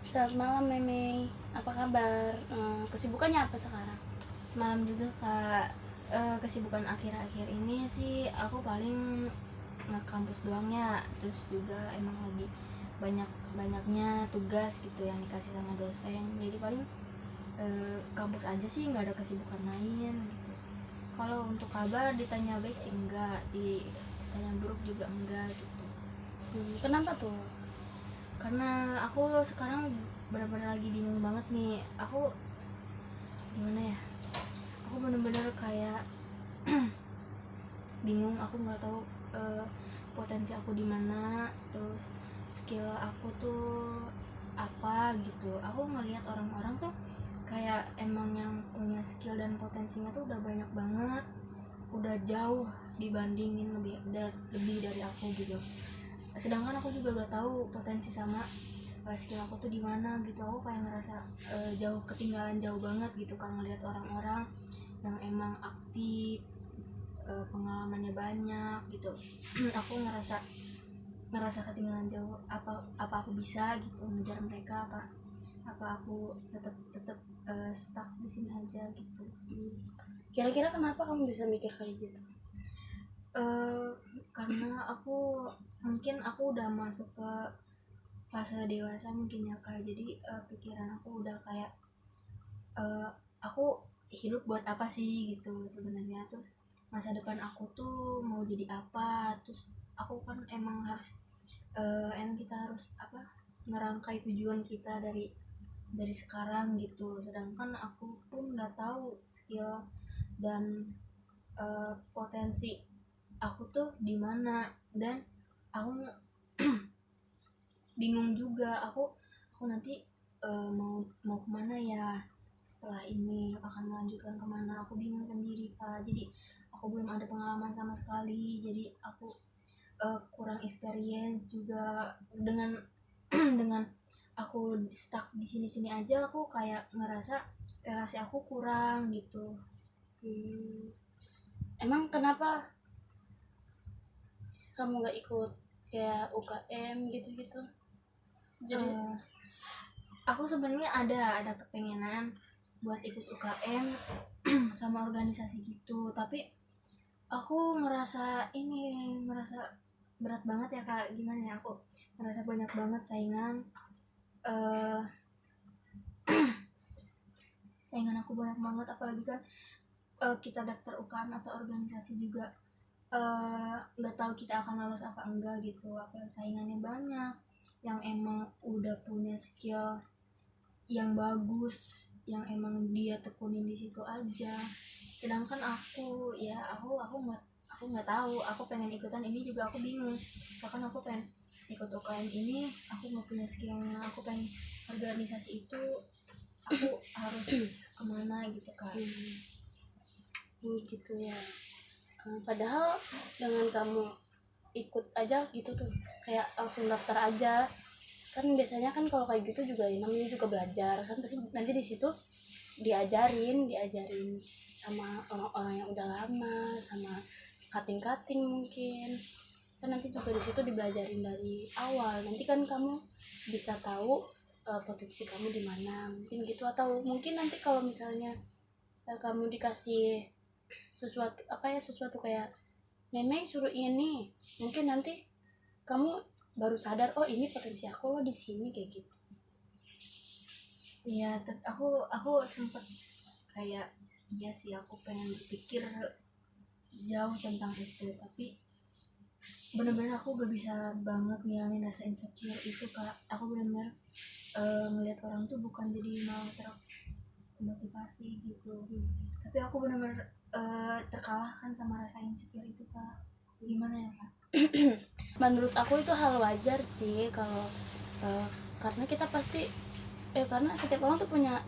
Selamat malam Meme, apa kabar? Kesibukannya apa sekarang? Malam juga kak. Kesibukan akhir-akhir ini sih aku paling nge-kampus doang ya. Terus juga emang lagi banyak-banyaknya tugas gitu yang dikasih sama dosen. Jadi paling kampus aja sih, nggak ada kesibukan lain gitu. Kalau untuk kabar ditanya baik sih enggak, ditanya buruk juga enggak gitu. Kenapa tuh? Karena aku sekarang benar-benar lagi bingung banget nih. Aku gimana ya? Aku bener-bener kayak bingung. Aku nggak tahu potensi aku di mana, terus skill aku tuh apa gitu. Aku ngelihat orang-orang tuh kayak emang yang punya skill dan potensinya tuh udah banyak banget, udah jauh dibandingin lebih dari aku gitu. Sedangkan aku juga gak tahu potensi sama skill aku tuh di mana gitu. Aku kayak ngerasa jauh, ketinggalan jauh banget gitu kan ngelihat orang-orang yang emang aktif, pengalamannya banyak gitu. Aku ngerasa ketinggalan jauh. Apa aku bisa gitu ngejar mereka, apa aku tetap stuck di sini aja gitu. Kira-kira kenapa kamu bisa mikir kayak gitu? Karena mungkin aku udah masuk ke fase dewasa mungkin ya kak. Jadi pikiran aku udah kayak uh, aku hidup buat apa sih gitu sebenarnya. Terus masa depan aku tuh mau jadi apa. Terus aku kan emang kita harus apa, ngerangkai tujuan kita dari sekarang gitu. Sedangkan aku pun nggak tahu skill dan potensi aku tuh di mana. Dan aku bingung juga. Aku nanti mau kemana ya setelah ini, akan melanjutkan kemana. Aku bingung sendiri kak. Jadi aku belum ada pengalaman sama sekali. Jadi aku kurang experience juga dengan dengan aku stuck di sini-sini aja. Aku kayak ngerasa relasi aku kurang gitu. Emang kenapa kamu gak ikut kayak UKM gitu-gitu? Jadi Aku sebenarnya ada kepengenan buat ikut UKM sama organisasi gitu, tapi aku ngerasa berat banget ya kak. Gimana ya, aku ngerasa banyak banget eh saingan aku banyak banget. Apalagi kan kita daftar UKM atau organisasi juga nggak tahu kita akan lolos apa enggak gitu. Apalagi saingannya banyak yang emang udah punya skill yang bagus, yang emang dia tekunin di situ aja. Sedangkan aku nggak tahu. Aku pengen ikutan ini juga aku bingung. Misalkan aku pengen ikut UKM ini, aku nggak punya skillnya. Aku pengen organisasi itu, aku harus kemana gitu kan. gitu ya. Padahal dengan kamu ikut aja gitu tuh, kayak langsung daftar aja. Kan biasanya kan kalau kayak gitu juga namanya juga belajar kan, pasti nanti di situ diajarin sama orang-orang yang udah lama, sama cutting mungkin kan. Nanti juga di situ dibelajarin dari awal. Nanti kan kamu bisa tahu potensi kamu di mana mungkin gitu. Atau mungkin nanti kalau misalnya kamu dikasih sesuatu kayak nenek suruh ini, mungkin nanti kamu baru sadar, oh ini potensi aku loh di sini kayak gitu. Iya, aku sempet kayak, iya sih aku pengen berpikir jauh tentang itu, tapi bener-bener aku gak bisa banget ngilangin rasa insecure itu kak. Aku bener-bener ngelihat orang tuh bukan jadi malah termotivasi gitu. Tapi aku bener-bener terkalahkan sama rasa insecure itu kak. Gimana ya kak? Menurut aku itu hal wajar sih kalau karena kita pasti karena setiap orang tuh punya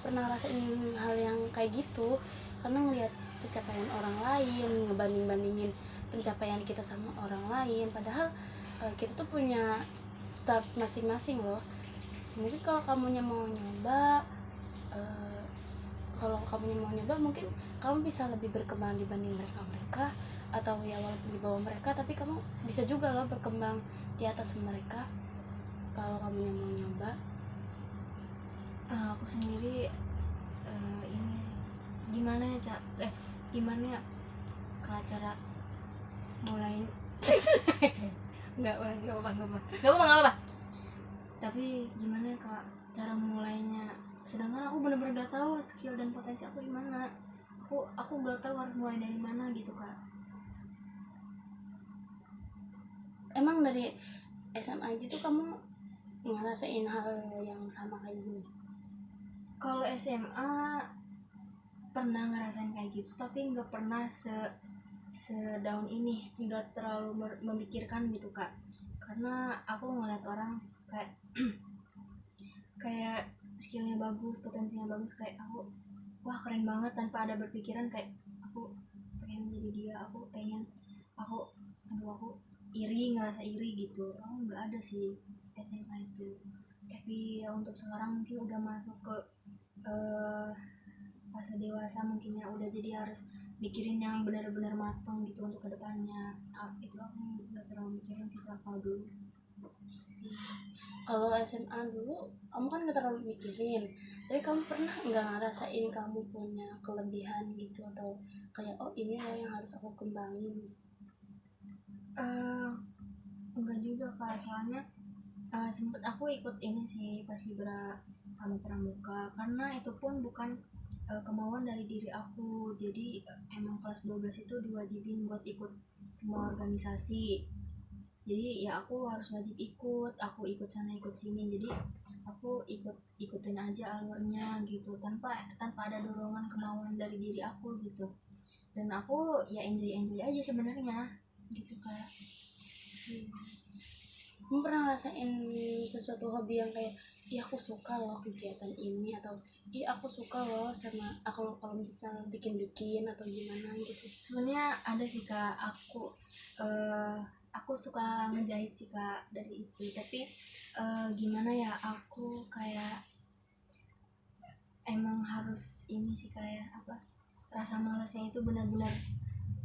pernah rasain hal yang kayak gitu. Karena ngelihat pencapaian orang lain, ngebanding-bandingin pencapaian kita sama orang lain, padahal kita tuh punya start masing-masing loh. Mungkin kalau kamunya mau nyoba mungkin kamu bisa lebih berkembang dibanding mereka, atau ya walaupun di bawah mereka, tapi kamu bisa juga loh berkembang di atas mereka kalau kamu yang mau nyoba. aku sendiri ini gimana ya gimana ya Kak cara mulai nggak apa tapi gimana ya Kak cara mulainya, sedangkan aku bener-bener gak tahu skill dan potensi aku di mana. Aku gak tahu harus mulai dari mana gitu Kak. Emang dari SMA aja tuh kamu ngerasain hal yang sama kayak gini? Kalau SMA pernah ngerasain kayak gitu, tapi nggak pernah sedaun ini, nggak terlalu memikirkan gitu Kak. Karena aku ngeliat orang kayak kayak skillnya bagus, potensinya bagus, kayak aku wah keren banget, tanpa ada berpikiran kayak aku pengen jadi dia, aku ngerasa iri gitu. Aku nggak ada sih SMA itu. Tapi ya untuk sekarang mungkin udah masuk ke fase dewasa, mungkin ya udah jadi harus mikirin yang benar-benar matang gitu untuk kedepannya. Itu aku nggak terlalu mikirin sih kalau dulu. Kalau SMA dulu kamu kan gak terlalu mikirin, tapi kamu pernah nggak ngerasain kamu punya kelebihan gitu, atau kayak oh ini loh yang harus aku kembangin? Enggak juga Kak, soalnya sempet aku ikut ini sih Paskibra Pramuka, karena itu pun bukan kemauan dari diri aku. Jadi emang kelas 12 itu diwajibin buat ikut semua organisasi. Jadi ya aku harus wajib ikut, aku ikut sana ikut sini. Jadi aku ikutin aja alurnya gitu, tanpa ada dorongan kemauan dari diri aku gitu. Dan aku ya enjoy aja sebenarnya gitu Kak. Kamu pernah ngerasain sesuatu hobi yang kayak ih aku suka loh kegiatan ini, atau ih aku suka loh sama aku kalau bisa bikin atau gimana gitu? Sebenarnya ada sih Kak, aku suka ngejahit sih Kak dari itu. Tapi gimana ya, aku kayak emang harus ini sih, kayak apa, rasa malasnya itu benar-benar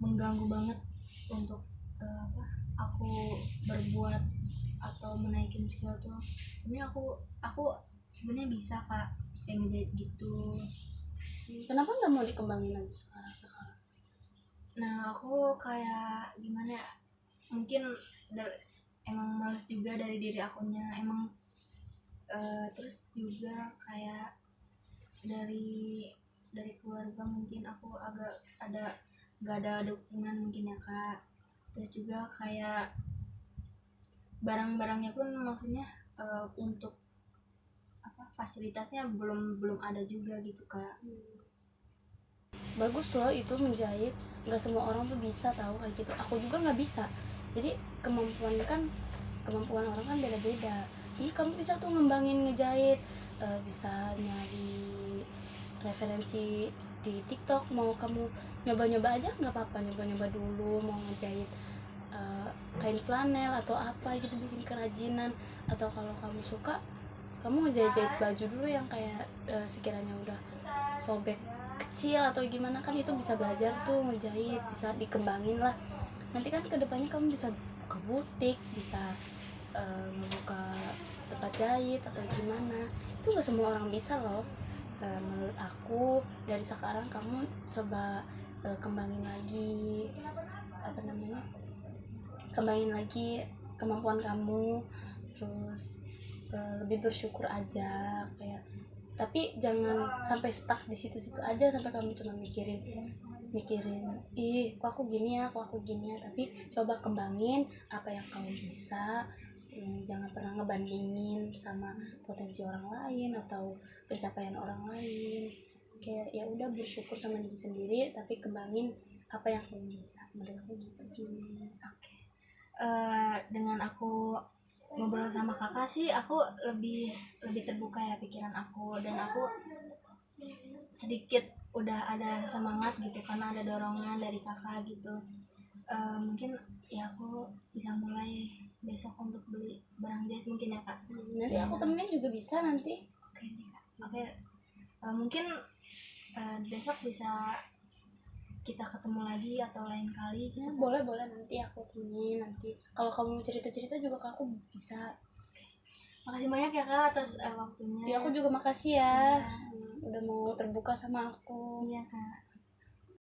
mengganggu banget untuk aku berbuat atau menaikin skill tuh. Sebenarnya aku sebenarnya bisa Kak kayak ngejahit gitu. Kenapa nggak mau dikembangin aja sekarang? Nah aku kayak gimana ya, mungkin emang males juga dari diri akunya emang. Terus juga kayak dari keluarga mungkin aku agak gak ada dukungan mungkin ya Kak. Terus juga kayak barang-barangnya pun maksudnya untuk apa, fasilitasnya belum ada juga gitu Kak. Bagus loh itu menjahit, nggak semua orang tuh bisa tahu kayak gitu. Aku juga nggak bisa, jadi kemampuan orang kan beda-beda. Jadi kamu bisa tuh ngembangin ngejahit, bisa nyari referensi di TikTok. Mau kamu nyoba-nyoba aja nggak apa-apa, nyoba-nyoba dulu mau ngejahit kain flanel atau apa gitu, bikin kerajinan. Atau kalau kamu suka, kamu ngejahit baju dulu yang kayak sekiranya udah sobek kecil atau gimana, kan itu bisa belajar tuh ngejahit, bisa dikembangin lah. Nanti kan kedepannya kamu bisa buka butik, bisa ngebuka tempat jahit atau gimana. Itu nggak semua orang bisa loh. Menurut aku dari sekarang kamu coba kembangin lagi kemampuan kamu, terus lebih bersyukur aja kayak. Tapi jangan sampai stuck di situ-situ aja, sampai kamu cuma mikirin ih kok aku gini ya, tapi coba kembangin apa yang kamu bisa. Jangan pernah ngebandingin sama potensi orang lain atau pencapaian orang lain. Kayak ya udah bersyukur sama diri sendiri, tapi kembangin apa yang kamu bisa. Menurut aku gitu sih. Oke. Dengan aku ngobrol sama kakak sih, aku lebih terbuka ya pikiran aku, dan aku sedikit udah ada semangat gitu karena ada dorongan dari kakak gitu. Mungkin ya aku bisa mulai besok untuk beli barang jahit mungkin ya Kak. Nanti aku temenin juga bisa nanti. Oke nih Kak. Oke. Mungkin besok bisa kita ketemu lagi atau lain kali gitu. Boleh nanti aku temenin. Nanti kalau kamu cerita juga ke aku bisa. Makasih banyak ya Kak atas waktunya. Ya aku juga makasih ya, udah mau terbuka sama aku. Iya Kak.